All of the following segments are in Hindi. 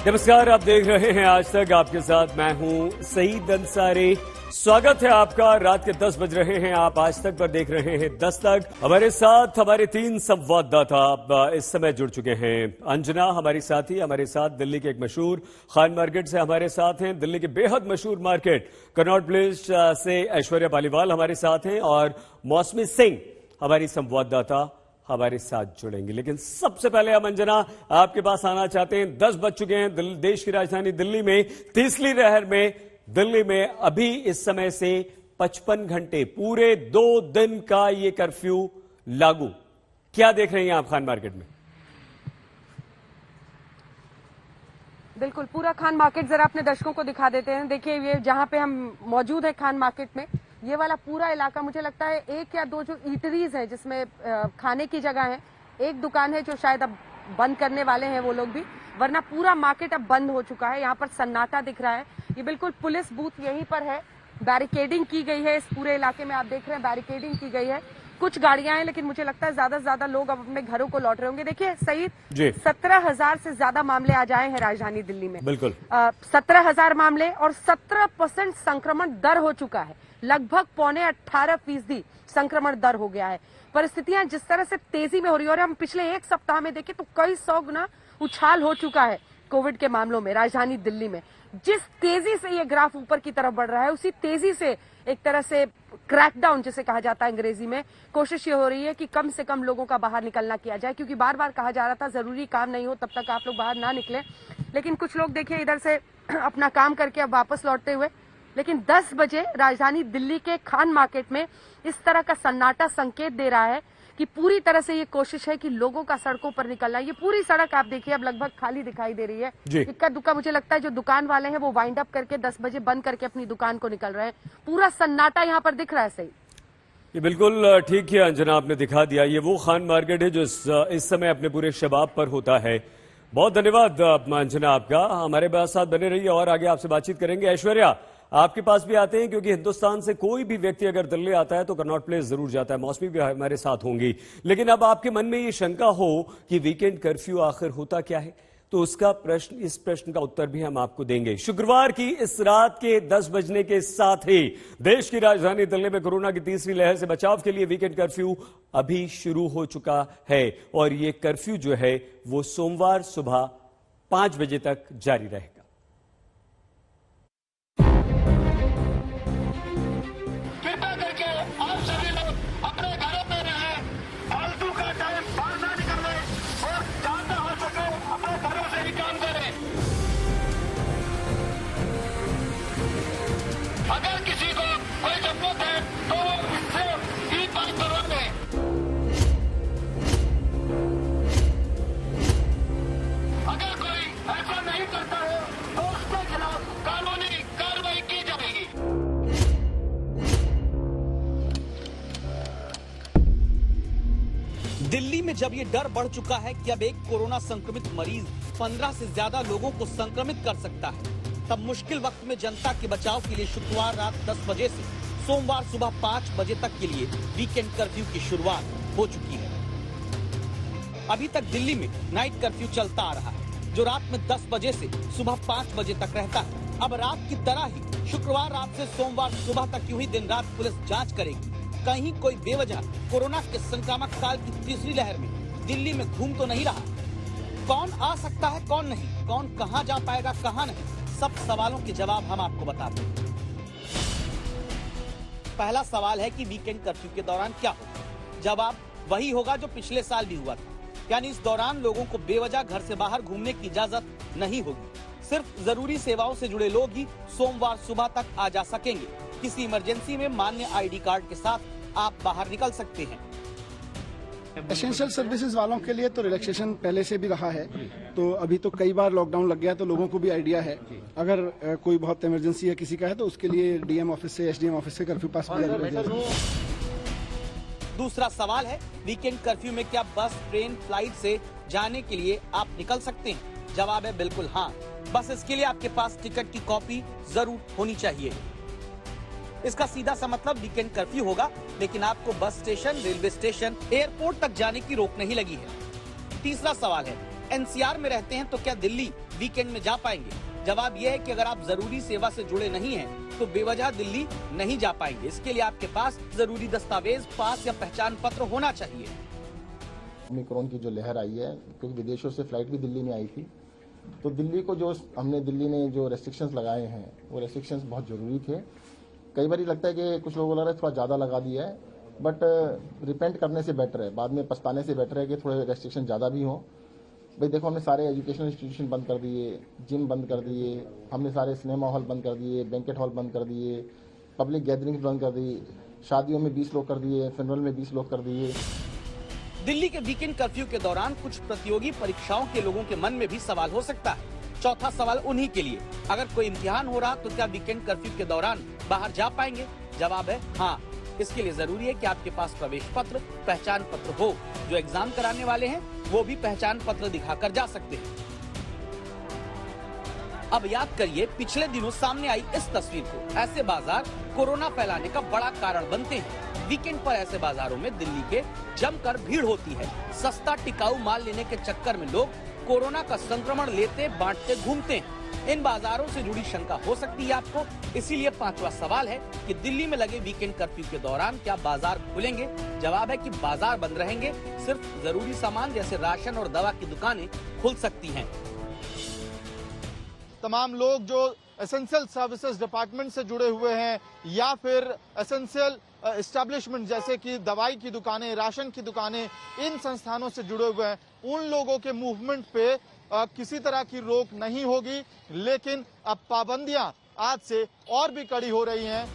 नमस्कार, आप देख रहे हैं आज तक। आपके साथ मैं हूं सईद अंसारी। स्वागत है आपका। रात के 10 बज रहे हैं। आप आज तक पर देख रहे हैं 10 तक। हमारे साथ हमारे 3 संवाददाता इस समय जुड़ चुके हैं। अंजना हमारी साथी, हमारे साथ दिल्ली के एक मशहूर खान मार्केट से हमारे साथ हैं। दिल्ली के बेहद मशहूर मार्केट कनॉट प्लेस से ऐश्वर्या पालीवाल हमारे साथ हैं और मौसमी सिंह हमारी संवाददाता हमारे साथ जुड़ेंगे। लेकिन सबसे पहले हम अंजना आपके पास आना चाहते हैं। 10 बज चुके हैं। देश की राजधानी दिल्ली में तीसरी लहर में दिल्ली में अभी इस समय से 55 घंटे पूरे 2 दिन का ये कर्फ्यू लागू। क्या देख रही हैं आप खान मार्केट में? बिल्कुल, पूरा खान मार्केट जरा अपने दर्शकों को दिखा देते हैं। देखिए, ये जहां पे हम मौजूद है खान मार्केट में, ये वाला पूरा इलाका, मुझे लगता है 1 या 2 जो ईटरीज है जिसमें खाने की जगह है, एक दुकान है जो शायद अब बंद करने वाले हैं वो लोग भी, वरना पूरा मार्केट अब बंद हो चुका है। यहाँ पर सन्नाटा दिख रहा है। ये बिल्कुल पुलिस बूथ यहीं पर है। बैरिकेडिंग की गई है इस पूरे इलाके में, आप देख रहे हैं बैरिकेडिंग की गई है। कुछ गाड़ियां हैं, लेकिन मुझे लगता है ज्यादा से ज्यादा लोग अब अपने घरों को लौट रहे होंगे। देखिए सईद, 17,000 से ज्यादा मामले आज आए हैं राजधानी दिल्ली में। बिल्कुल 17,000 मामले और 17% संक्रमण दर हो चुका है। लगभग 18.25% संक्रमण दर हो गया है। परिस्थितियां जिस तरह से तेजी में हो रही है, और हम पिछले 1 सप्ताह में देखें तो कई 100 गुना उछाल हो चुका है कोविड के मामलों में राजधानी दिल्ली में। जिस तेजी से ये ग्राफ ऊपर की तरफ बढ़ रहा है, उसी तेजी से एक तरह से क्रैकडाउन जिसे कहा जाता है अंग्रेजी में, कोशिश ये हो रही है कि कम से कम लोगों का बाहर निकलना किया जाए। क्योंकि बार बार कहा जा रहा था जरूरी काम नहीं हो तब तक आप लोग बाहर ना निकलें, लेकिन कुछ लोग देखिए इधर से अपना काम करके अब वापस लौटते हुए। लेकिन 10 बजे राजधानी दिल्ली के खान मार्केट में इस तरह का सन्नाटा संकेत दे रहा है कि पूरी तरह से ये कोशिश है कि लोगों का सड़कों पर निकलना। ये पूरी सड़क आप देखिए अब लगभग खाली दिखाई दे रही है। इक्का दुक्का मुझे लगता है जो दुकान वाले हैं वो वाइंड अप करके 10 बजे बंद करके अपनी दुकान को निकल रहे हैं। पूरा सन्नाटा यहाँ पर दिख रहा है। सही, ये बिल्कुल ठीक है अंजना, आपने दिखा दिया। ये वो खान मार्केट है जो इस समय अपने पूरे शबाब पर होता है। बहुत धन्यवाद अंजना आपका। हमारे साथ बने रहिए और आगे आपसे बातचीत करेंगे। ऐश्वर्या, आपके पास भी आते हैं क्योंकि हिंदुस्तान से कोई भी व्यक्ति अगर दिल्ली आता है तो कनॉट प्लेस जरूर जाता है। मौसमी भी हमारे साथ होंगी। लेकिन अब आपके मन में ये शंका हो कि वीकेंड कर्फ्यू आखिर होता क्या है, तो उसका प्रश्न, इस प्रश्न का उत्तर भी हम आपको देंगे। शुक्रवार की इस रात के 10 बजने के साथ ही देश की राजधानी दिल्ली में कोरोना की तीसरी लहर से बचाव के लिए वीकेंड कर्फ्यू अभी शुरू हो चुका है और ये कर्फ्यू जो है वो सोमवार सुबह 5 बजे तक जारी रहेगा। अगर किसी को कोई जरूरत है तो वो इससे ई पास करवा दें। अगर कोई ऐसा नहीं करता है तो उसके खिलाफ कानूनी कार्रवाई की जाएगी। दिल्ली में जब ये डर बढ़ चुका है कि अब एक कोरोना संक्रमित मरीज 15 से ज्यादा लोगों को संक्रमित कर सकता है, तब मुश्किल वक्त में जनता के बचाव के लिए शुक्रवार रात 10 बजे से सोमवार सुबह 5 बजे तक के लिए वीकेंड कर्फ्यू की शुरुआत हो चुकी है। अभी तक दिल्ली में नाइट कर्फ्यू चलता आ रहा है, जो रात में 10 बजे से सुबह 5 बजे तक रहता है। अब रात की तरह ही शुक्रवार रात से सोमवार सुबह तक यूं ही दिन रात पुलिस जांच करेगी। कहीं कोई बेवजह कोरोना के संक्रामक काल की तीसरी लहर में दिल्ली में घूम तो नहीं रहा। कौन आ सकता है, कौन नहीं, कौन कहां जा पाएगा, कहां नहीं, सब सवालों के जवाब हम आपको बताते हैं। पहला सवाल है कि वीकेंड कर्फ्यू के दौरान क्या होगा। जवाब वही होगा जो पिछले साल भी हुआ था, यानी इस दौरान लोगों को बेवजह घर से बाहर घूमने की इजाजत नहीं होगी। सिर्फ जरूरी सेवाओं से जुड़े लोग ही सोमवार सुबह तक आ जा सकेंगे। किसी इमरजेंसी में मान्य ID कार्ड के साथ आप बाहर निकल सकते हैं। एसेंशियल सर्विसेज वालों के लिए तो रिलैक्सेशन पहले से भी रहा है, तो अभी तो कई बार लॉकडाउन लग गया तो लोगों को भी आइडिया है। अगर कोई बहुत इमरजेंसी है किसी का है तो उसके लिए DM ऑफिस से, SDM ऑफिस से कर्फ्यू पास मिलेगा। दूसरा सवाल है, वीकेंड कर्फ्यू में क्या बस, ट्रेन, फ्लाइट से जाने के लिए आप निकल सकते हैं? जवाब है बिल्कुल हाँ। बस इसके लिए आपके पास टिकट की कॉपी जरूर होनी चाहिए। इसका सीधा सा मतलब वीकेंड कर्फ्यू होगा, लेकिन आपको bus station, railway station, airport तक जाने की रोक नहीं लगी है। तीसरा सवाल है, NCR में रहते हैं तो क्या दिल्ली वीकेंड में जा पाएंगे? जवाब यह है कि अगर आप जरूरी सेवा से जुड़े नहीं हैं, तो बेवजह दिल्ली नहीं जा पाएंगे। इसके लिए आपके पास जरूरी दस्तावेज, पास या पहचान पत्र होना चाहिए। ओमिक्रॉन की जो लहर आई है, क्योंकि विदेशों से फ्लाइट भी दिल्ली में आई थी, तो दिल्ली को दिल्ली ने जो रेस्ट्रिक्शंस लगाए हैं, वो रेस्ट्रिक्शंस बहुत जरूरी थे। कई बार लगता है कि कुछ लोगों ने थोड़ा ज़्यादा लगा दिया है, बट रिपेंट करने से बेटर है, बाद में पछताने से बेटर है कि थोड़े रेस्ट्रिक्शन ज़्यादा भी हों। भाई देखो, हमने सारे एजुकेशनल इंस्टीट्यूशन बंद कर दिए, जिम बंद कर दिए, हमने सारे सिनेमा हॉल बंद कर दिए, बैंकेट हॉल बंद कर दिए, पब्लिक गैदरिंग्स बंद कर दी, शादियों में 20 लोग कर दिए, फ्यूनरल में 20 लोग कर दिए। दिल्ली के वीकेंड कर्फ्यू के दौरान कुछ प्रतियोगी परीक्षाओं के लोगों के मन में भी सवाल हो सकता है। चौथा सवाल उन्हीं के लिए, अगर कोई इम्तिहान हो रहा तो क्या वीकेंड कर्फ्यू के दौरान बाहर जा पाएंगे? जवाब है हाँ। इसके लिए जरूरी है कि आपके पास प्रवेश पत्र, पहचान पत्र हो। जो एग्जाम कराने वाले हैं वो भी पहचान पत्र दिखाकर जा सकते हैं। अब याद करिए, पिछले दिनों सामने आई इस तस्वीर को। ऐसे बाजार कोरोना फैलाने का बड़ा कारण बनते हैं। वीकेंड पर ऐसे बाजारों में दिल्ली के जमकर भीड़ होती है। सस्ता टिकाऊ माल लेने के चक्कर में लोग कोरोना का संक्रमण लेते बांटते घूमते हैं। इन बाजारों से जुड़ी शंका हो सकती है आपको, इसीलिए पांचवा सवाल है कि दिल्ली में लगे वीकेंड कर्फ्यू के दौरान क्या बाजार खुलेंगे? जवाब है कि बाजार बंद रहेंगे, सिर्फ जरूरी सामान जैसे राशन और दवा की दुकानें खुल सकती हैं। तमाम लोग जो एसेंशियल सर्विसेज डिपार्टमेंट से जुड़े हुए हैं या फिर एसेंशियल एस्टैब्लिशमेंट जैसे कि दवाई की दुकानें, राशन की दुकानें, इन संस्थानों से जुड़े हुए हैं, उन लोगों के मूवमेंट पे किसी तरह की रोक नहीं होगी। लेकिन अब पाबंदियां आज से और भी कड़ी हो रही हैं।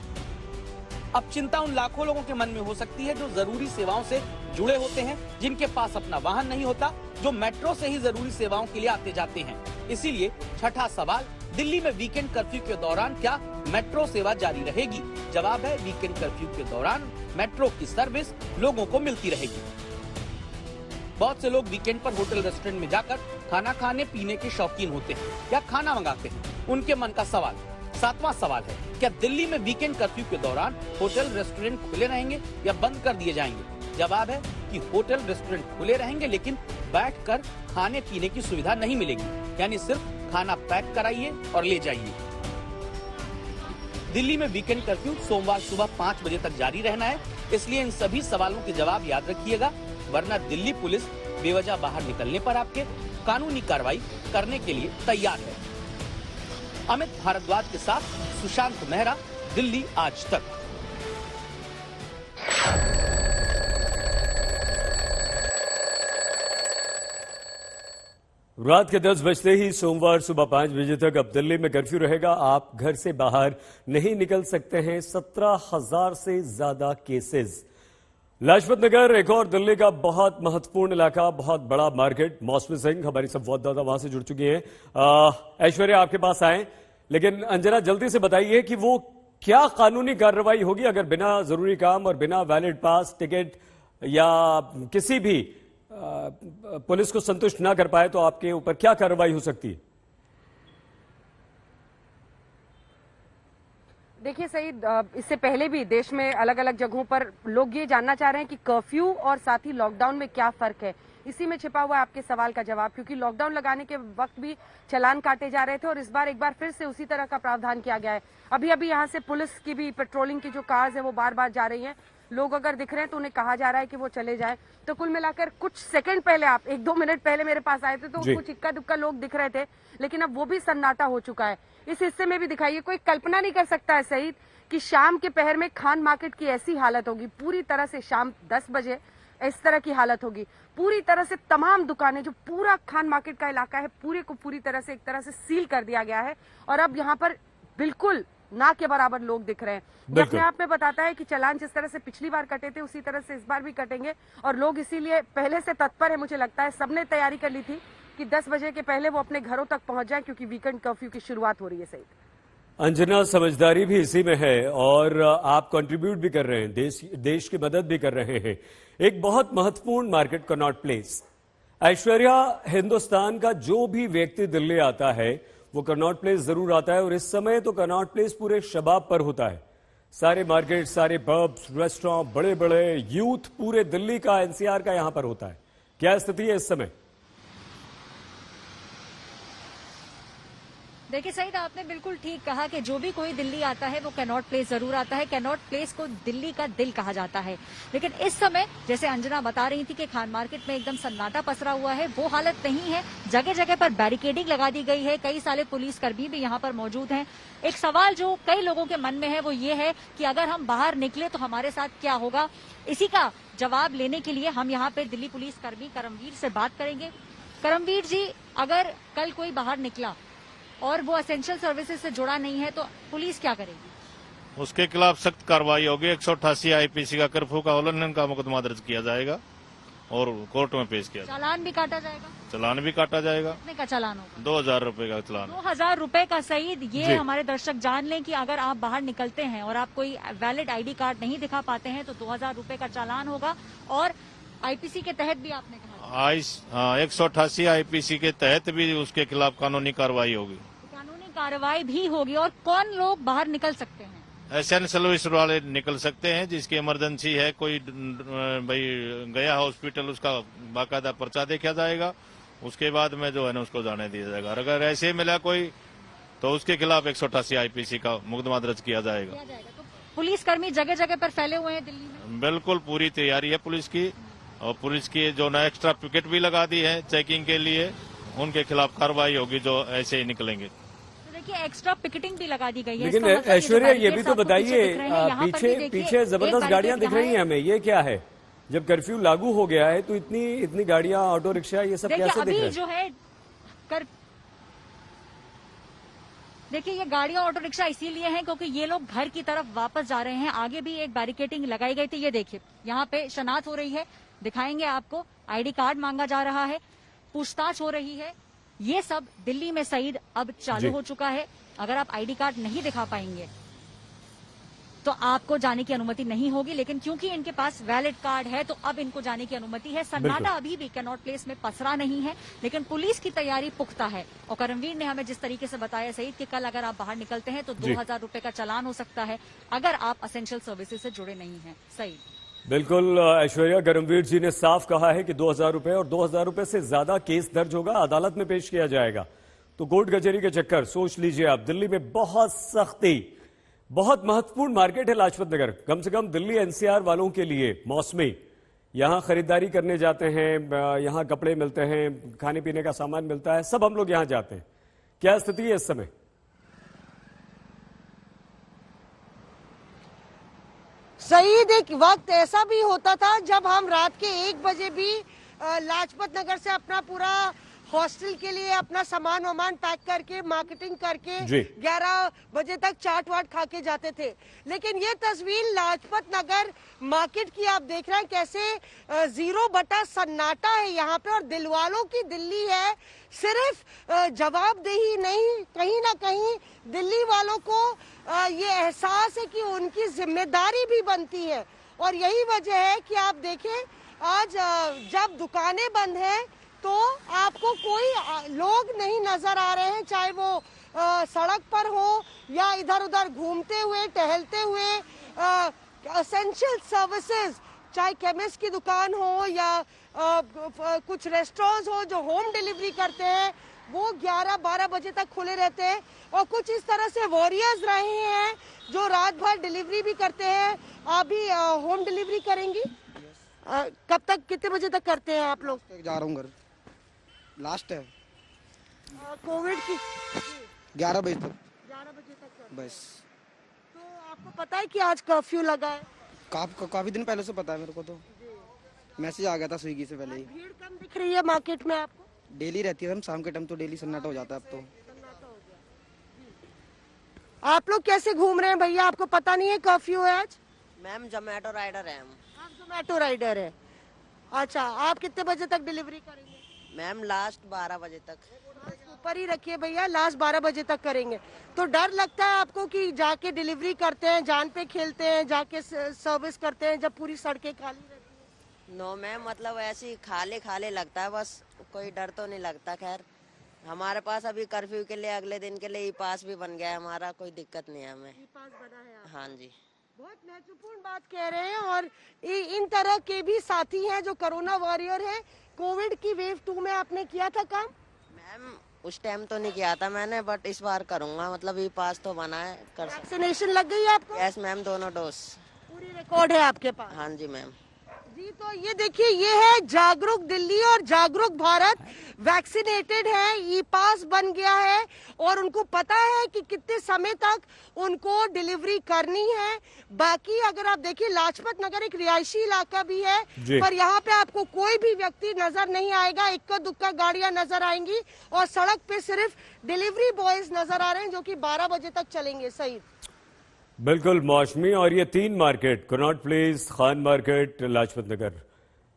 अब चिंता उन लाखों लोगों के मन में हो सकती है जो जरूरी सेवाओं से जुड़े होते हैं, जिनके पास अपना वाहन नहीं होता, जो मेट्रो से ही जरूरी सेवाओं के लिए आते जाते हैं। इसीलिए छठा सवाल, दिल्ली में वीकेंड कर्फ्यू के दौरान क्या मेट्रो सेवा जारी रहेगी? जवाब है वीकेंड कर्फ्यू के दौरान मेट्रो की सर्विस लोगों को मिलती रहेगी। बहुत से लोग वीकेंड पर होटल रेस्टोरेंट में जाकर खाना खाने पीने के शौकीन होते हैं या खाना मंगाते हैं। उनके मन का सवाल। सातवां सवाल है, क्या दिल्ली में वीकेंड कर्फ्यू के दौरान होटल रेस्टोरेंट खुले रहेंगे या बंद कर दिए जाएंगे? जवाब है कि होटल रेस्टोरेंट खुले रहेंगे, लेकिन बैठकर खाने पीने की सुविधा नहीं मिलेगी, यानी सिर्फ खाना पैक कराइए और ले जाइए। दिल्ली में वीकेंड कर्फ्यू सोमवार सुबह 5 बजे तक जारी रहना है, इसलिए इन सभी सवालों के जवाब याद रखिएगा, वरना दिल्ली पुलिस बेवजह बाहर निकलने पर आपके कानूनी कार्रवाई करने के लिए तैयार है। अमित भारद्वाज के साथ सुशांत मेहरा, दिल्ली आज तक। रात के 10 बजते ही सोमवार सुबह 5 बजे तक अब दिल्ली में कर्फ्यू रहेगा। आप घर से बाहर नहीं निकल सकते हैं। 17,000 से ज्यादा केसेस। लाजपत नगर एक और दिल्ली का बहुत महत्वपूर्ण इलाका, बहुत बड़ा मार्केट। मौसमी सिंह हमारी संवाददाता वहां से जुड़ चुकी हैं। ऐश्वर्या आपके पास आए, लेकिन अंजना जल्दी से बताइए कि वो क्या कानूनी कार्रवाई होगी अगर बिना जरूरी काम और बिना वैलिड पास, टिकट या किसी भी पुलिस को संतुष्ट ना कर पाए तो आपके ऊपर क्या कार्रवाई हो सकती है? देखिए सईद, इससे पहले भी देश में अलग अलग जगहों पर लोग ये जानना चाह रहे हैं कि कर्फ्यू और साथ ही लॉकडाउन में क्या फर्क है। इसी में छिपा हुआ है आपके सवाल का जवाब, क्योंकि लॉकडाउन लगाने के वक्त भी चालान काटे जा रहे थे और इस बार एक बार फिर से उसी तरह का प्रावधान किया गया है। अभी अभी यहाँ से पुलिस की भी पेट्रोलिंग की जो कार्स है वो बार बार जा रही हैं। लोग अगर दिख रहे हैं तो उन्हें कहा जा रहा है कि वो चले जाएं। तो कुल मिलाकर कुछ सेकंड पहले, आप 1-2 मिनट पहले मेरे पास आए थे तो कुछ इक्का दुक्का लोग दिख रहे थे, लेकिन अब वो भी सन्नाटा हो चुका है। इस हिस्से में भी दिखाइए, कोई कल्पना नहीं कर सकता है सईद कि शाम के पहर में खान मार्केट की ऐसी हालत होगी। पूरी तरह से शाम 10 बजे इस तरह की हालत होगी। पूरी तरह से तमाम दुकानें, जो पूरा खान मार्केट का इलाका है, पूरे को पूरी तरह से एक तरह से सील कर दिया गया है और अब यहाँ पर बिल्कुल ना के बराबर लोग दिख रहे हैं। ये अपने आप में बताता है कि चालान जिस तरह से पिछली बार कटे थे उसी तरह से इस बार भी कटेंगे और लोग इसीलिए पहले से तत्पर है। मुझे लगता है सबने तैयारी कर ली थी कि 10 बजे के पहले वो अपने घरों तक पहुंच जाएं, क्योंकि वीकेंड कर्फ्यू की शुरुआत हो रही है। सही अंजना, समझदारी भी इसी में है और आप कंट्रीब्यूट भी कर रहे हैं, देश की मदद भी कर रहे हैं। एक बहुत महत्वपूर्ण market Connaught place. Aishwarya, Hindustan का जो भी व्यक्ति दिल्ली आता है वो कनॉट प्लेस जरूर आता है और इस समय तो कनॉट प्लेस पूरे शबाब पर होता है। सारे मार्केट, सारे पब्स, रेस्टोरेंट, बड़े बड़े यूथ, पूरे दिल्ली का, एनसीआर का यहां पर होता है। क्या स्थिति है इस समय? देखिए सईद, आपने बिल्कुल ठीक कहा कि जो भी कोई दिल्ली आता है वो कैनॉट प्लेस जरूर आता है। कैनॉट प्लेस को दिल्ली का दिल कहा जाता है, लेकिन इस समय जैसे अंजना बता रही थी कि खान मार्केट में एकदम सन्नाटा पसरा हुआ है, वो हालत नहीं है। जगह जगह पर बैरिकेडिंग लगा दी गई है, कई सारे पुलिसकर्मी भी यहाँ पर मौजूद हैं। एक सवाल जो कई लोगों के मन में है वो ये है कि अगर हम बाहर निकले तो हमारे साथ क्या होगा। इसी का जवाब लेने के लिए हम यहाँ पे दिल्ली पुलिसकर्मी करमवीर से बात करेंगे। करमवीर जी, अगर कल कोई बाहर निकला और वो एसेंशियल सर्विसेज से जुड़ा नहीं है तो पुलिस क्या करेगी? उसके खिलाफ सख्त कार्रवाई होगी। 188 आईपीसी का कर्फ्यू का उल्लंघन का मुकदमा दर्ज किया जाएगा और कोर्ट में पेश किया जाएगा। चालान भी काटा जाएगा? चालान भी काटा जाएगा। कितने का चालान होगा? 2000 रुपए का चालान। 2000 रुपए का। सईद, ये हमारे दर्शक जान लें कि अगर आप बाहर निकलते हैं और आप कोई वैलिड आईडी कार्ड नहीं दिखा पाते हैं तो 2000 रुपए का चालान होगा। और आईपीसी के तहत भी आपने कहा 188 आईपीसी के तहत भी उसके खिलाफ कानूनी कार्रवाई होगी। कानूनी कार्रवाई भी होगी। और कौन लोग बाहर निकल सकते हैं? एसेंशियल सर्विस वाले निकल सकते हैं, जिसकी इमरजेंसी है, कोई भाई गया हॉस्पिटल, उसका बाकायदा पर्चा देखा जाएगा। उसके बाद में जो है ना उसको जाने दिया जाएगा। अगर ऐसे मिला कोई तो उसके खिलाफ 188 आईपीसी का मुकदमा दर्ज किया जाएगा। तो पुलिसकर्मी जगह जगह पर फैले हुए हैं दिल्ली में? बिल्कुल पूरी तैयारी है पुलिस की। और पुलिस की जो ना एक्स्ट्रा पिकेट भी लगा दी है चेकिंग के लिए, उनके खिलाफ कार्रवाई होगी जो ऐसे ही निकलेंगे। तो देखिए, एक्स्ट्रा पिकेटिंग भी लगा दी गई है। लेकिन ऐश्वर्या, ये भी तो बताइए, पीछे जबरदस्त गाड़ियां दिख रही हैं हमें, ये क्या है? जब कर्फ्यू लागू हो गया है तो इतनी गाड़ियां, ऑटो रिक्शा, ये सब कैसे दिख रहा है? जो है देखिए, ये गाड़ियां ऑटो रिक्शा इसीलिए हैं क्योंकि ये लोग घर की तरफ वापस जा रहे हैं। आगे भी एक बैरिकेडिंग लगाई गई थी, ये देखिए यहाँ पे शनाख्त हो रही है, दिखाएंगे आपको। आईडी कार्ड मांगा जा रहा है, पूछताछ हो रही है। ये सब दिल्ली में सईद अब चालू हो चुका है। अगर आप आईडी कार्ड नहीं दिखा पाएंगे तो आपको जाने की अनुमति नहीं होगी, लेकिन क्योंकि इनके पास वैलिड कार्ड है तो अब इनको जाने की अनुमति है। सन्नाटा अभी भी कैनॉट प्लेस में पसरा नहीं है, लेकिन पुलिस की तैयारी पुख्ता है। और करमवीर ने हमें जिस तरीके से बताया सईद कि कल अगर आप बाहर निकलते हैं तो 2000 रुपए का चालान हो सकता है अगर आप एसेंशियल सर्विसेज से जुड़े नहीं हैं। सईद, बिल्कुल ऐश्वर्या, करमवीर जी ने साफ कहा है कि 2000 रुपए और 2000 रुपए से ज्यादा केस दर्ज होगा, अदालत में पेश किया जाएगा। तो कोर्ट कचहरी के चक्कर सोच लीजिए आप। दिल्ली में बहुत सख्ती, बहुत महत्वपूर्ण मार्केट है लाजपत नगर, कम से कम दिल्ली एनसीआर वालों के लिए मौसमी। यहां खरीदारी करने जाते हैं, यहां कपड़े मिलते हैं, खाने पीने का सामान मिलता है, सब हम लोग यहां जाते हैं। क्या स्थिति है इस समय? सईद, एक वक्त ऐसा भी होता था जब हम रात के 1 बजे भी लाजपत नगर से अपना पूरा हॉस्टल के लिए अपना सामान वामान पैक करके, मार्केटिंग करके 11 बजे तक चाट वाट खा के जाते थे। लेकिन ये तस्वीर लाजपत नगर मार्केट की आप देख रहे हैं, कैसे 0 बटा सन्नाटा है यहाँ पे। और दिलवालों की दिल्ली है। सिर्फ जवाबदेही नहीं, कहीं ना कहीं दिल्ली वालों को ये एहसास है कि उनकी जिम्मेदारी भी बनती है। और यही वजह है कि आप देखें, आज जब दुकानें बंद हैं तो आपको कोई लोग नहीं नजर आ रहे हैं, चाहे वो सड़क पर हो या इधर उधर घूमते हुए, टहलते हुए। एसेंशियल सर्विसेज, चाहे केमिस्ट की दुकान हो या कुछ रेस्टोरेंट्स हो जो होम डिलीवरी करते हैं, वो 11-12 बजे तक खुले रहते हैं। और कुछ इस तरह से वॉरियर्स रहे हैं जो रात भर डिलीवरी भी करते हैं। आप भी होम डिलीवरी करेंगी? कब तक, कितने बजे तक करते हैं आप लोग? जा रहा हूँ घर, लास्ट है कोविड की 11 बजे तक। 11 बजे तक बस। तो आपको पता है कि आज कर्फ्यू लगा है? काफी दिन पहले से पता है मेरे को, तो मैसेज आ गया था स्विगी से पहले ही। भीड़ कम दिख रही है मार्केट में आपको? डेली रहती है, हम शाम के टाइम तो डेली सन्नाटा हो जाता है अब तो। आप लोग कैसे घूम रहे हैं भैया, आपको पता नहीं है कर्फ्यू है आज? मैम जोमेटो राइडर है हम। आप जोमेटो राइडर है? अच्छा, आप कितने बजे तक डिलीवरी करेंगे? मैम लास्ट 12 बजे तक। ऊपर ही रखिए भैया, लास्ट 12 बजे तक करेंगे। तो डर लगता है आपको कि जाके डिलीवरी करते हैं, जान पे खेलते हैं, जाके सर्विस करते हैं जब पूरी सड़कें खाली रहती हैं? नो मैम, मतलब ऐसे ही खाली लगता है, बस कोई डर तो नहीं लगता। खैर, हमारे पास अभी कर्फ्यू के लिए अगले दिन के लिए ई पास भी बन गया है हमारा, कोई दिक्कत नहीं है हमें। ई पास बना है? हाँ जी, बहुत महत्वपूर्ण बात कह रहे हैं। और इन तरह के भी साथी हैं जो कोरोना वॉरियर हैं। कोविड की वेव 2 में आपने किया था काम? मैम उस टाइम तो नहीं किया था मैंने, बट इस बार करूंगा। मतलब ई पास तो बना है, कर सकते। वैक्सीनेशन लग गई है आपको? यस मैम, दोनों डोज। पूरी रिकॉर्ड है आपके पास? हाँ जी मैम। जी, तो ये देखिए, ये है जागरूक दिल्ली और जागरूक भारत। वैक्सीनेटेड है, ई पास बन गया है और उनको पता है कि कितने समय तक उनको डिलीवरी करनी है। बाकी अगर आप देखिए, लाजपत नगर एक रिहायशी इलाका भी है, पर यहाँ पे आपको कोई भी व्यक्ति नजर नहीं आएगा। इक्का दुक्का गाड़ियां नजर आएंगी और सड़क पे सिर्फ डिलीवरी बॉयज नजर आ रहे हैं, जो कि 12 बजे तक चलेंगे। सही, बिल्कुल मौसमी। और ये 3 market, Connaught place, Khan market, Lajpat Nagar,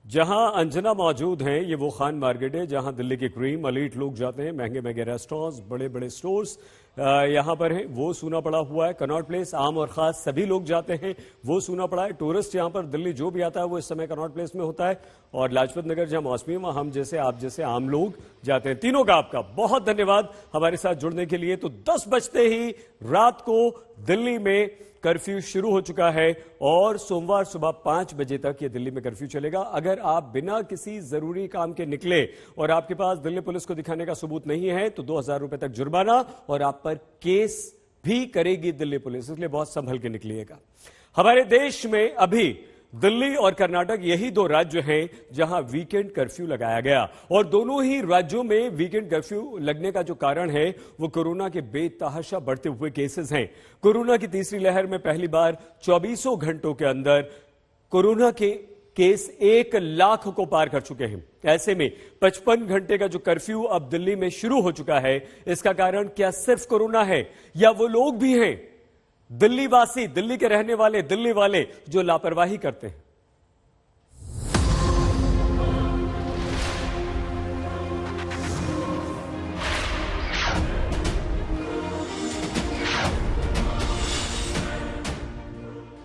जहां अंजना मौजूद हैं, ये वो खान मार्केट है जहां दिल्ली के क्रीम एलीट लोग जाते हैं। महंगे महंगे रेस्टोरेंट्स, बड़े बड़े स्टोर्स यहां पर हैं, वो सूना पड़ा हुआ है। कनॉट प्लेस आम और खास सभी लोग जाते हैं, वो सूना पड़ा है। टूरिस्ट यहां पर दिल्ली जो भी आता है वो इस समय कनॉट प्लेस में होता है। और लाजपत नगर जहां मौसमी, वहां हम जैसे, आप जैसे आम लोग जाते हैं। तीनों का आपका बहुत धन्यवाद हमारे साथ जुड़ने के लिए। तो 10 बजते ही रात को दिल्ली में कर्फ्यू शुरू हो चुका है और सोमवार सुबह 5 बजे तक ये दिल्ली में कर्फ्यू चलेगा। अगर आप बिना किसी जरूरी काम के निकले और आपके पास दिल्ली पुलिस को दिखाने का सबूत नहीं है तो 2000 रुपए तक जुर्माना और आप पर केस भी करेगी दिल्ली पुलिस, इसलिए बहुत संभल के निकलिएगा। हमारे देश में अभी दिल्ली और कर्नाटक यही 2 राज्य हैं जहां वीकेंड कर्फ्यू लगाया गया और दोनों ही राज्यों में वीकेंड कर्फ्यू लगने का जो कारण है वो कोरोना के बेतहाशा बढ़ते हुए केसेस हैं। कोरोना की तीसरी लहर में पहली बार 24 घंटों के अंदर कोरोना के केस 1 लाख को पार कर चुके हैं। ऐसे में 55 घंटे का जो कर्फ्यू अब दिल्ली में शुरू हो चुका है, इसका कारण क्या सिर्फ कोरोना है या वो लोग भी हैं, दिल्ली वासी, दिल्ली के रहने वाले, दिल्ली वाले जो लापरवाही करते हैं?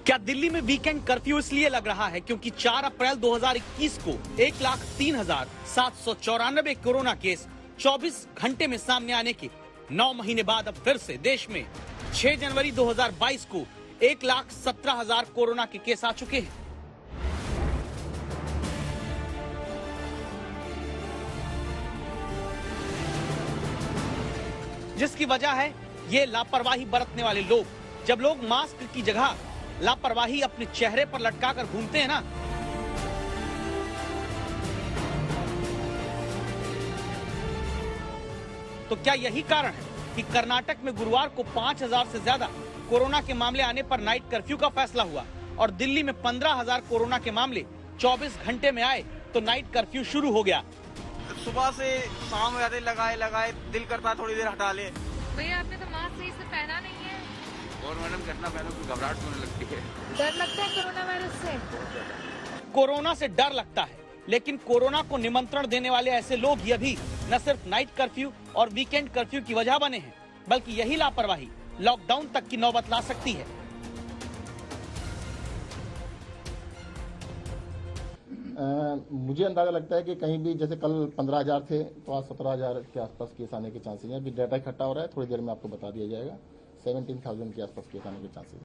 क्या दिल्ली में वीकेंड कर्फ्यू इसलिए लग रहा है क्योंकि 4 अप्रैल 2021 को 1,03,794 कोरोना केस 24 घंटे में सामने आने के 9 महीने बाद अब फिर से देश में 6 जनवरी 2022 को 1,17,000 कोरोना के केस आ चुके हैं। जिसकी वजह है ये लापरवाही बरतने वाले लोग। जब लोग मास्क की जगह लापरवाही अपने चेहरे पर लटकाकर घूमते हैं ना, तो क्या यही कारण है कि कर्नाटक में गुरुवार को 5,000 से ज्यादा कोरोना के मामले आने पर नाइट कर्फ्यू का फैसला हुआ और दिल्ली में 15,000 कोरोना के मामले 24 घंटे में आए तो नाइट कर्फ्यू शुरू हो गया। सुबह से शाम हो लगाए दिल करता थोड़ी देर हटा ले। भैया आपने तो मास्क सही से पहना नहीं है। और मैडम कितना पहनो, घबराहट होने लगती है। डर लगता है कोरोना वायरस से? कोरोना से डर लगता है, लेकिन कोरोना को निमंत्रण देने वाले ऐसे लोग ही अभी न सिर्फ नाइट कर्फ्यू और वीकेंड कर्फ्यू की वजह बने हैं, बल्कि यही लापरवाही लॉकडाउन तक की नौबत ला सकती है। मुझे अंदाजा लगता है कि कहीं भी जैसे कल 15,000 थे तो आज 17,000 के आसपास केस आने के चांसेस हैं। अभी डाटा इकट्ठा हो रहा है, थोड़ी देर में आपको बता दिया जाएगा। 17,000 के आसपास केस आने के चांसेस।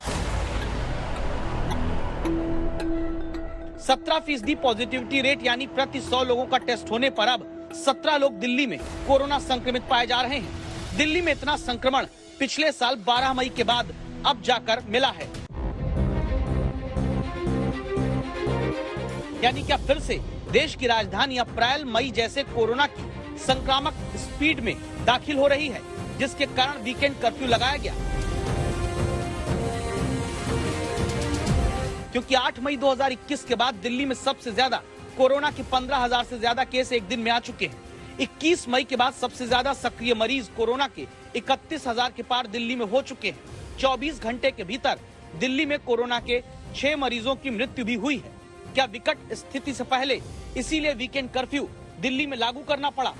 17% पॉजिटिविटी रेट यानी प्रति 100 लोगों का टेस्ट होने पर अब 17 लोग दिल्ली में कोरोना संक्रमित पाए जा रहे हैं। दिल्ली में इतना संक्रमण पिछले साल 12 मई के बाद अब जाकर मिला है। यानी क्या फिर से देश की राजधानी अप्रैल मई जैसे कोरोना की संक्रामक स्पीड में दाखिल हो रही है, जिसके कारण वीकेंड कर्फ्यू लगाया गया। क्योंकि 8 मई 2021 के बाद दिल्ली में सबसे ज्यादा कोरोना के 15,000 से ज्यादा केस एक दिन में आ चुके हैं। 21 मई के बाद सबसे ज्यादा सक्रिय मरीज कोरोना के 31,000 के पार दिल्ली में हो चुके हैं। 24 घंटे के भीतर दिल्ली में कोरोना के 6 मरीजों की मृत्यु भी हुई है। क्या विकट स्थिति से पहले इसीलिए वीकेंड कर्फ्यू दिल्ली में लागू करना पड़ा?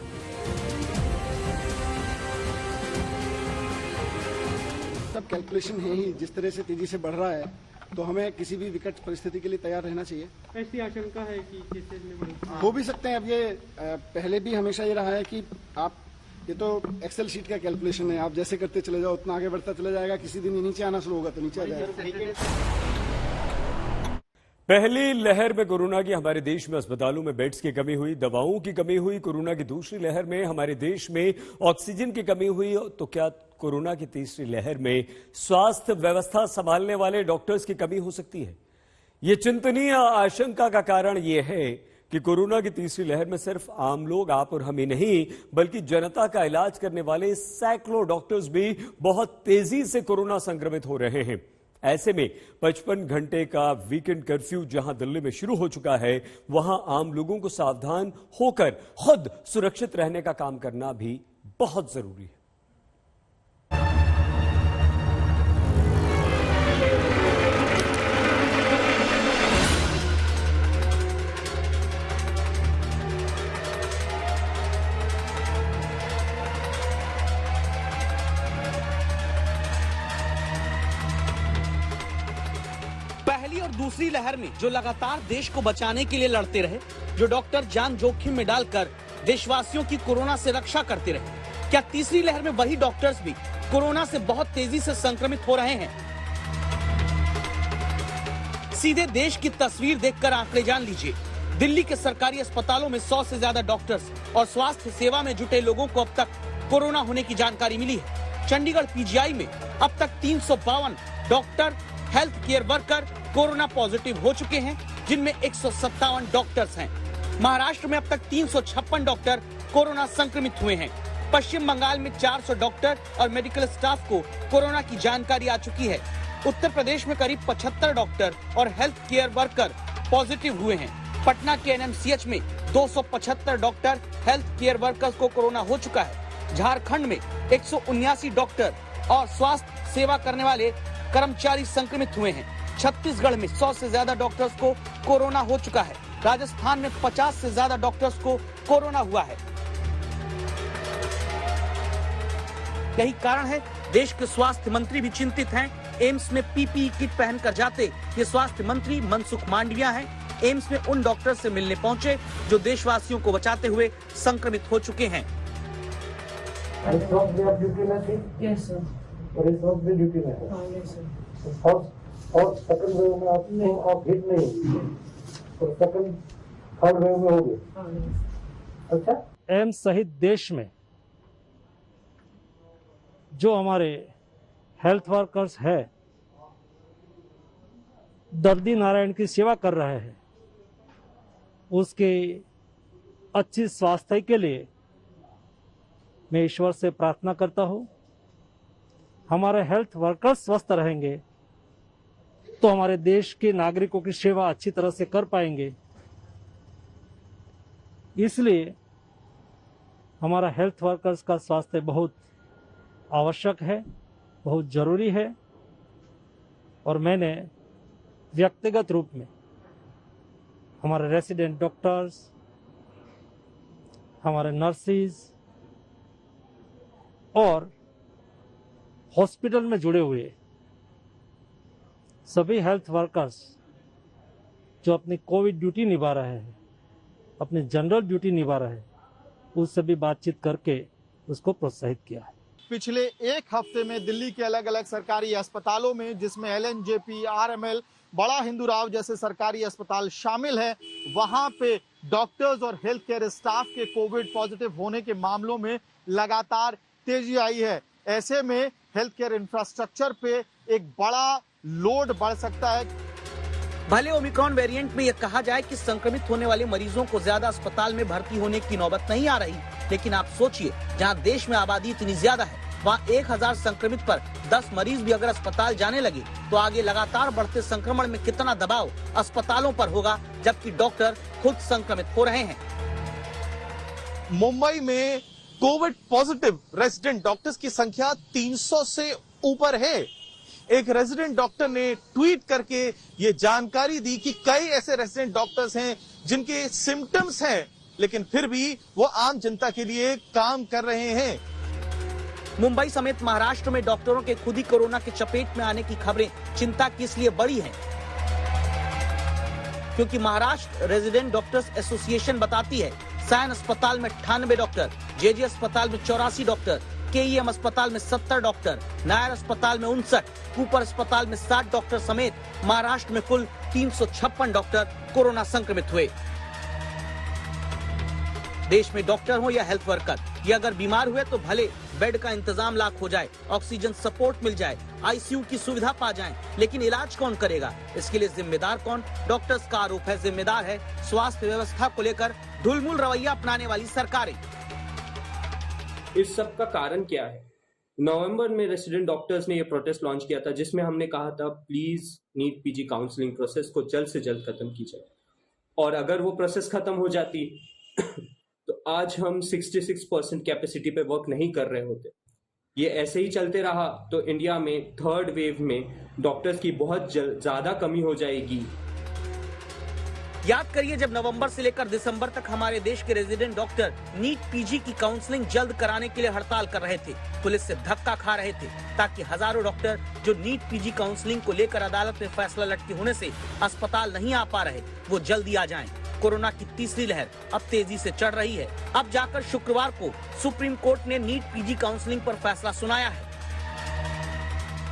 सब कैलकुलेशन है ही, जिस तरह से तेजी से बढ़ रहा है तो हमें किसी भी विकट परिस्थिति के लिए तैयार रहना चाहिए। ऐसी आशंका है कि केसेस में हो भी सकते हैं। अब ये पहले भी हमेशा ये रहा है कि आप, ये तो एक्सेल शीट का कैलकुलेशन है, आप जैसे करते चले जाओ उतना आगे बढ़ता चला जाएगा। किसी दिन नीचे आना शुरू होगा तो नीचे आ जाएगा। पहली लहर में कोरोना की हमारे देश में अस्पतालों में बेड्स की कमी हुई, दवाओं की कमी हुई। कोरोना की दूसरी लहर में हमारे देश में ऑक्सीजन की कमी हुई। तो क्या कोरोना की तीसरी लहर में स्वास्थ्य व्यवस्था संभालने वाले डॉक्टर्स की कमी हो सकती है? ये चिंतनीय आशंका का कारण यह है कि कोरोना की तीसरी लहर में सिर्फ आम लोग, आप और हम ही नहीं, बल्कि जनता का इलाज करने वाले सैकड़ों डॉक्टर्स भी बहुत तेजी से कोरोना संक्रमित हो रहे हैं। ऐसे में 55 घंटे का वीकेंड कर्फ्यू जहां दिल्ली में शुरू हो चुका है, वहां आम लोगों को सावधान होकर खुद सुरक्षित रहने का काम करना भी बहुत जरूरी है। और दूसरी लहर में जो लगातार देश को बचाने के लिए लड़ते रहे, जो डॉक्टर जान जोखिम में डालकर देशवासियों की कोरोना से रक्षा करते रहे, क्या तीसरी लहर में वही डॉक्टर्स भी कोरोना से बहुत तेजी से संक्रमित हो रहे हैं? सीधे देश की तस्वीर देखकर आंकड़े जान लीजिए। दिल्ली के सरकारी अस्पतालों में 100 से ज्यादा डॉक्टर्स और स्वास्थ्य सेवा में जुटे लोगों को अब तक कोरोना होने की जानकारी मिली है। चंडीगढ़ पीजीआई में अब तक 352 doctor, health care worker corona positive हो चुके हैं, जिनमें 157 डॉक्टर्स हैं। महाराष्ट्र में अब तक 356 डॉक्टर कोरोना संक्रमित हुए हैं। पश्चिम बंगाल में 400 डॉक्टर और मेडिकल स्टाफ को कोरोना की जानकारी आ चुकी है। उत्तर प्रदेश में करीब 75 डॉक्टर और हेल्थ केयर वर्कर पॉजिटिव हुए हैं। पटना के एनएमसीएच में 275 डॉक्टर, हेल्थ केयर वर्कर्स को कोरोना हो चुका है। झारखंड में 179 डॉक्टर और स्वास्थ्य सेवा करने वाले कर्मचारी संक्रमित हुए हैं। छत्तीसगढ़ में 100 से ज्यादा डॉक्टर्स को कोरोना हो चुका है। राजस्थान में 50 से ज्यादा डॉक्टर्स को कोरोना हुआ है। यही कारण है देश के स्वास्थ्य मंत्री भी चिंतित हैं। एम्स में पीपीई किट पहनकर जाते ये स्वास्थ्य मंत्री मनसुख मांडविया हैं। एम्स में उन डॉक्टर से मिलने पहुंचे जो देशवासियों को बचाते हुए संक्रमित हो चुके हैं। और सेकंड वेव में आप हिट नहीं तो सेकंड थर्ड वेव में होगी। अच्छा, एम्स सहित देश में जो हमारे हेल्थ वर्कर्स है, दर्दी नारायण की सेवा कर रहे हैं, उसके अच्छी स्वास्थ्य के लिए मैं ईश्वर से प्रार्थना करता हूं। हमारे हेल्थ वर्कर्स स्वस्थ रहेंगे तो हमारे देश के नागरिकों की सेवा अच्छी तरह से कर पाएंगे। इसलिए हमारा हेल्थ वर्कर्स का स्वास्थ्य बहुत आवश्यक है, बहुत जरूरी है। और मैंने व्यक्तिगत रूप में हमारे रेसिडेंट डॉक्टर्स, हमारे नर्सिस और हॉस्पिटल में जुड़े हुए सभी हेल्थ वर्कर्स जो अपनी कोविड ड्यूटी निभा रहे हैं, अपनी जनरल ड्यूटी निभा रहे हैं, उससे भी बातचीत करके उसको प्रोत्साहित किया है। पिछले एक हफ्ते में दिल्ली के अलग अलग सरकारी अस्पतालों में, जिसमें एलएनजेपी, आरएमएल, बड़ा हिंदूराव जैसे सरकारी अस्पताल शामिल हैं, वहां पे डॉक्टर्स और हेल्थ केयर स्टाफ के कोविड पॉजिटिव होने के मामलों में लगातार तेजी आई है। ऐसे में हेल्थ केयर इंफ्रास्ट्रक्चर पे एक बड़ा लोड बढ़ सकता है। भले ओमिक्रॉन वेरिएंट में यह कहा जाए कि संक्रमित होने वाले मरीजों को ज्यादा अस्पताल में भर्ती होने की नौबत नहीं आ रही, लेकिन आप सोचिए, जहां देश में आबादी इतनी ज्यादा है, वहां 1000 संक्रमित पर 10 मरीज भी अगर अस्पताल जाने लगे तो आगे लगातार बढ़ते संक्रमण में कितना दबाव अस्पतालों पर होगा, जबकि डॉक्टर खुद संक्रमित हो रहे हैं। मुंबई में कोविड पॉजिटिव रेजिडेंट डॉक्टर्स की संख्या 300 से ऊपर है। एक रेजिडेंट डॉक्टर ने ट्वीट करके ये जानकारी दी कि कई ऐसे रेजिडेंट डॉक्टर्स हैं जिनके सिम्टम्स हैं, लेकिन फिर भी वो आम जनता के लिए काम कर रहे हैं। मुंबई समेत महाराष्ट्र में डॉक्टरों के खुद ही कोरोना के चपेट में आने की खबरें चिंता की इसलिए बड़ी हैं, क्योंकि महाराष्ट्र रेजिडेंट डॉक्टर्स एसोसिएशन बताती है सायन अस्पताल में 98 डॉक्टर, जेजे अस्पताल में 84 डॉक्टर, केईएम अस्पताल में 70 डॉक्टर, नायर अस्पताल में 59, कूपर अस्पताल में 60 डॉक्टर समेत महाराष्ट्र में कुल 356 डॉक्टर कोरोना संक्रमित हुए। देश में डॉक्टर हो या हेल्थ वर्कर, ये अगर बीमार हुए तो भले बेड का इंतजाम लाख हो जाए, ऑक्सीजन सपोर्ट मिल जाए, आईसीयू की सुविधा पा जाएं, लेकिन इलाज कौन करेगा? इसके लिए जिम्मेदार कौन? डॉक्टर्स का आरोप है जिम्मेदार है स्वास्थ्य व्यवस्था को लेकर ढुलमुल रवैया अपनाने वाली सरकारें। इस सब का कारण क्या है? नवंबर में रेसिडेंट डॉक्टर्स ने ये प्रोटेस्ट लॉन्च किया था, जिसमें हमने कहा था please NEET PG counselling process को जल्द से जल्द खत्म कीजिए, और अगर वो प्रोसेस खत्म हो जाती तो आज हम 66% कैपेसिटी पे वर्क नहीं कर रहे होते। ये ऐसे ही चलते रहा तो इंडिया में थर्ड वेव में डॉक्टर्स की बहुत ज्यादा कमी हो जाएगी। याद करिए, जब नवंबर से लेकर दिसंबर तक हमारे देश के रेजिडेंट डॉक्टर नीट पीजी की काउंसलिंग जल्द कराने के लिए हड़ताल कर रहे थे, पुलिस से धक्का खा रहे थे, ताकि हजारों डॉक्टर जो नीट पीजी काउंसलिंग को लेकर अदालत में फैसला लटके होने से अस्पताल नहीं आ पा रहे, वो जल्दी आ जाएं। कोरोना की तीसरी लहर अब तेजी से चढ़ रही है। अब जाकर शुक्रवार को सुप्रीम कोर्ट ने नीट पीजी काउंसलिंग पर फैसला सुनाया है।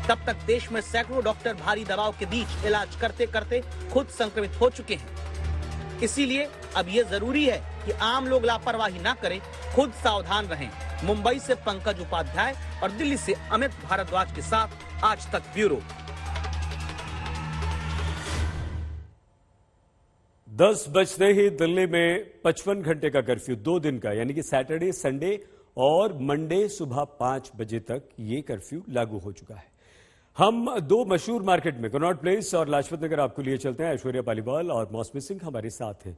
तब तक देश में सैकड़ों डॉक्टर भारी दबाव के बीच इलाज करते करते खुद संक्रमित हो चुके हैं। इसीलिए अब ये जरूरी है कि आम लोग लापरवाही न करें, खुद सावधान रहें। मुंबई से पंकज उपाध्याय और दिल्ली से अमित भारद्वाज के साथ आज तक ब्यूरो। 10 बजते ही दिल्ली में 55 घंटे का कर्फ्यू, 2 दिन का, यानी कि सैटरडे, संडे और मंडे सुबह 5 बजे तक ये कर्फ्यू लागू हो चुका है। हम 2 मशहूर मार्केट में कनॉट प्लेस और लाजपत नगर आपको लिए चलते हैं। ऐश्वर्या पालीवाल और मौसमी सिंह हमारे साथ हैं।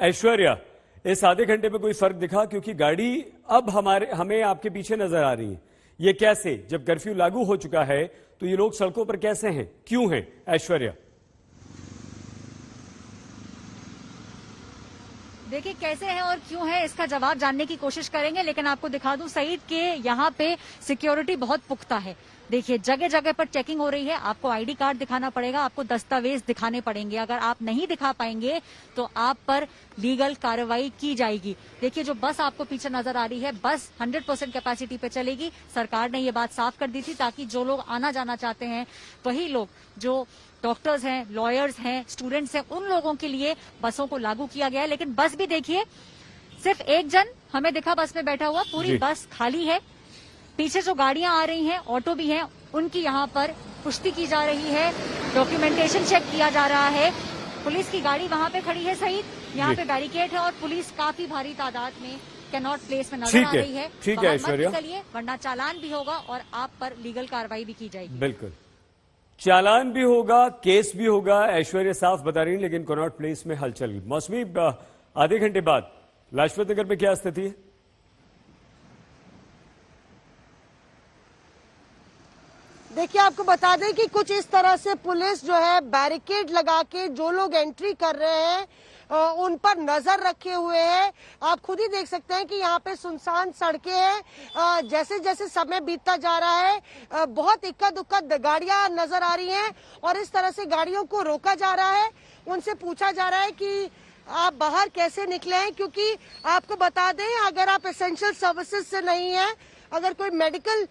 ऐश्वर्या, इस आधे घंटे में कोई फर्क दिखा? क्योंकि गाड़ी अब हमें आपके पीछे नजर आ रही है। ये कैसे? जब कर्फ्यू लागू हो चुका है तो ये लोग सड़कों पर कैसे हैं, क्यों हैं? ऐश्वर्या, देखिए कैसे हैं और क्यों है, इसका जवाब जानने की कोशिश करेंगे, लेकिन आपको दिखा दूं सईद के यहाँ पे सिक्योरिटी बहुत पुख्ता है। देखिए जगह जगह पर चेकिंग हो रही है। आपको आईडी कार्ड दिखाना पड़ेगा, आपको दस्तावेज दिखाने पड़ेंगे। अगर आप नहीं दिखा पाएंगे तो आप पर लीगल कार्रवाई की जाएगी। देखिए जो बस आपको पीछे नजर आ रही है, बस 100% कैपेसिटी पे चलेगी। सरकार ने ये बात साफ कर दी थी ताकि जो लोग आना जाना चाहते हैं, वही लोग जो डॉक्टर्स हैं, लॉयर्स हैं, स्टूडेंट्स हैं, उन लोगों के लिए बसों को लागू किया गया है। लेकिन बस भी देखिए, सिर्फ एक जन हमें दिखा बस में बैठा हुआ, पूरी बस खाली है। पीछे जो गाड़ियां आ रही हैं, ऑटो भी हैं, उनकी यहाँ पर पुष्टि की जा रही है, डॉक्यूमेंटेशन चेक किया जा रहा है। पुलिस की गाड़ी वहाँ पे खड़ी है सईद, यहाँ पे बैरिकेड है और पुलिस काफी भारी तादाद में कैनॉट प्लेस में नजर आ रही है। ठीक है ऐश्वर्या, वरना चालान भी होगा और आप पर लीगल कार्रवाई भी की जाएगी। बिल्कुल, चालान भी होगा, केस भी होगा, ऐश्वर्या साफ बता रही है। लेकिन कनॉट प्लेस में हलचल। मौसमी, आधे घंटे बाद लाजपत नगर में क्या स्थिति है? देखिए आपको बता दें कि कुछ इस तरह से पुलिस जो है बैरिकेड लगा के जो लोग एंट्री कर रहे हैं उन पर नजर रखे हुए है। आप खुद ही देख सकते हैं कि यहाँ पे सुनसान सड़कें हैं। जैसे जैसे समय बीतता जा रहा है बहुत इक्का दुक्का गाड़ियां नजर आ रही हैं और इस तरह से गाड़ियों को रोका जा रहा है। उनसे पूछा जा रहा है कि आप बाहर कैसे निकले हैं, क्योंकि आपको बता दें अगर आप एसेंशियल सर्विसेज से नहीं है, अगर कोई मेडिकल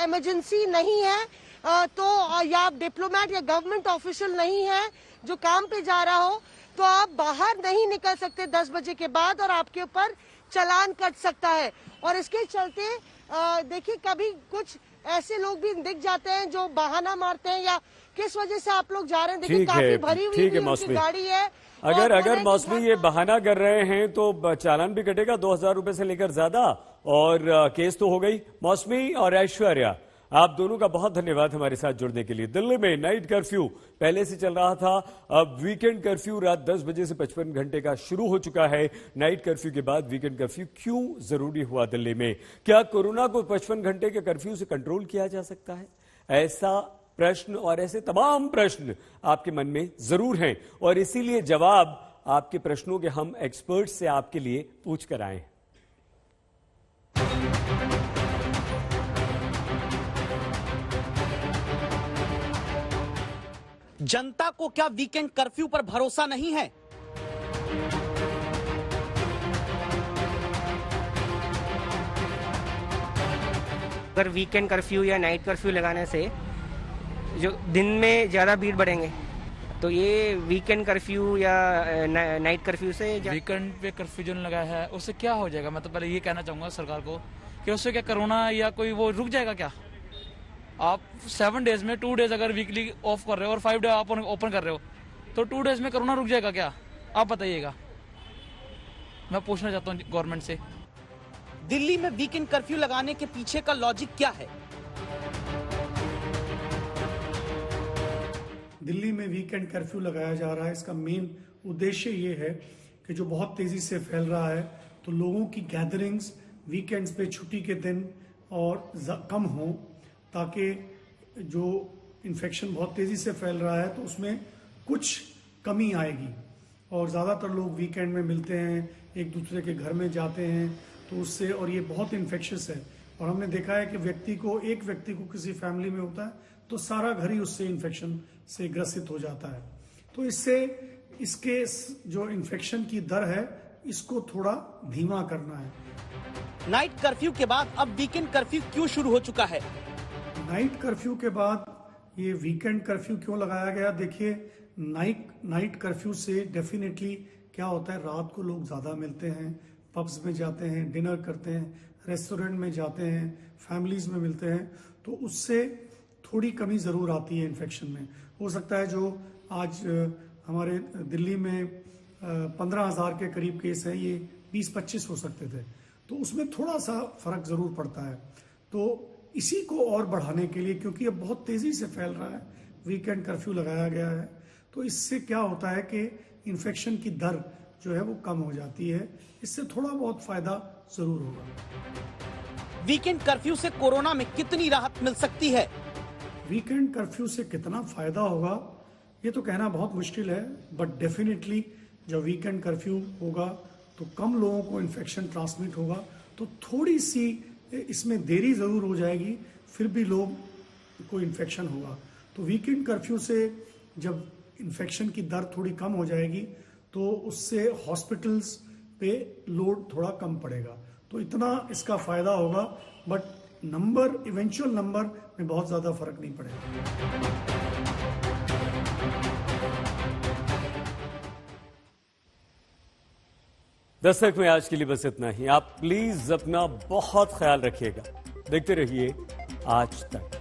इमरजेंसी नहीं है तो या आप डिप्लोमेट या गवर्नमेंट ऑफिशियल नहीं है जो काम पे जा रहा हो, तो आप बाहर नहीं निकल सकते 10 बजे के बाद और आपके ऊपर चालान कट सकता है। और इसके चलते देखिए कभी कुछ ऐसे लोग भी दिख जाते हैं जो बहाना मारते हैं या किस वजह से आप लोग जा रहे हैं। देखिए काफी भरी हुई उनकी गाड़ी है। अगर मौसमी ये बहाना कर रहे हैं तो चालान भी कटेगा 2000 रुपए से लेकर ज्यादा, और केस तो हो गई। मौसमी और ऐश्वर्या, आप दोनों का बहुत धन्यवाद हमारे साथ जुड़ने के लिए। दिल्ली में नाइट कर्फ्यू पहले से चल रहा था, अब वीकेंड कर्फ्यू रात 10 बजे से 55 घंटे का शुरू हो चुका है। नाइट कर्फ्यू के बाद वीकेंड कर्फ्यू क्यों जरूरी हुआ दिल्ली में? क्या कोरोना को 55 घंटे के कर्फ्यू से कंट्रोल किया जा सकता है? ऐसा प्रश्न और ऐसे तमाम प्रश्न आपके मन में जरूर हैं और इसीलिए जवाब आपके प्रश्नों के हम एक्सपर्ट से आपके लिए पूछ कर आए हैं। जनता को क्या वीकेंड कर्फ्यू पर भरोसा नहीं है? अगर वीकेंड कर्फ्यू या नाइट कर्फ्यू लगाने से जो दिन में ज़्यादा भीड़ बढ़ेंगे, तो ये वीकेंड कर्फ्यू या नाइट कर्फ्यू से वीकेंड पे कर्फ्यू जो लगाया है उससे क्या हो जाएगा? मैं तो पहले ये कहना चाहूंगा सरकार को कि उससे क्या कोरोना या कोई वो रुक जाएगा क्या? आप 7 डेज में 2 डेज अगर वीकली ऑफ कर रहे हो और 5 डे आप ओपन कर रहे हो तो 2 डेज में कोरोना रुक जाएगा क्या? आप बताइएगा। मैं पूछना चाहता हूँ गवर्नमेंट से। दिल्ली में वीकेंड कर्फ्यू लगाने के पीछे का लॉजिक क्या है? दिल्ली में वीकेंड कर्फ्यू लगाया जा रहा है, इसका मेन उद्देश्य ये है कि जो बहुत तेजी से फैल रहा है तो लोगों की गैदरिंग्स वीकेंड्स पे छुट्टी के दिन और कम हो, ताकि जो इन्फेक्शन बहुत तेजी से फैल रहा है तो उसमें कुछ कमी आएगी। और ज़्यादातर लोग वीकेंड में मिलते हैं, एक दूसरे के घर में जाते हैं, तो उससे, और ये बहुत इन्फेक्शस है और हमने देखा है कि एक व्यक्ति को किसी फैमिली में होता है तो सारा घर ही उससे इन्फेक्शन से ग्रसित हो जाता है। तो इससे इसके जो इन्फेक्शन की दर है इसको थोड़ा धीमा करना है। नाइट कर्फ्यू के बाद अब वीकेंड कर्फ्यू क्यों शुरू हो चुका है? नाइट कर्फ्यू के बाद ये वीकेंड कर्फ्यू क्यों लगाया गया? देखिए, नाइट कर्फ्यू से डेफिनेटली क्या होता है, रात को लोग ज्यादा मिलते हैं, पब्स में जाते हैं, डिनर करते हैं, रेस्टोरेंट में जाते हैं, फैमिलीज में मिलते हैं, तो उससे थोड़ी कमी जरूर आती है इन्फेक्शन में। हो सकता है जो आज हमारे दिल्ली में 15,000 के करीब केस है, ये 20-25 हो सकते थे, तो उसमें थोड़ा सा फर्क जरूर पड़ता है। तो इसी को और बढ़ाने के लिए, क्योंकि ये बहुत तेजी से फैल रहा है, वीकेंड कर्फ्यू लगाया गया है। तो इससे क्या होता है कि इन्फेक्शन की दर जो है वो कम हो जाती है, इससे थोड़ा बहुत फायदा जरूर होगा। वीकेंड कर्फ्यू से कोरोना में कितनी राहत मिल सकती है? वीकेंड कर्फ्यू से कितना फायदा होगा ये तो कहना बहुत मुश्किल है, बट डेफिनेटली जब वीकेंड कर्फ्यू होगा तो कम लोगों को इन्फेक्शन ट्रांसमिट होगा, तो थोड़ी सी इसमें देरी जरूर हो जाएगी, फिर भी लोग को इन्फेक्शन होगा। तो वीकेंड कर्फ्यू से जब इन्फेक्शन की दर थोड़ी कम हो जाएगी तो उससे हॉस्पिटल्स पे लोड थोड़ा कम पड़ेगा, तो इतना इसका फायदा होगा, बट इवेंचुअल नंबर में बहुत ज्यादा फर्क नहीं पड़ेगा। दस्तक में आज के लिए बस इतना ही। आप प्लीज अपना बहुत ख्याल रखिएगा। देखते रहिए आज तक।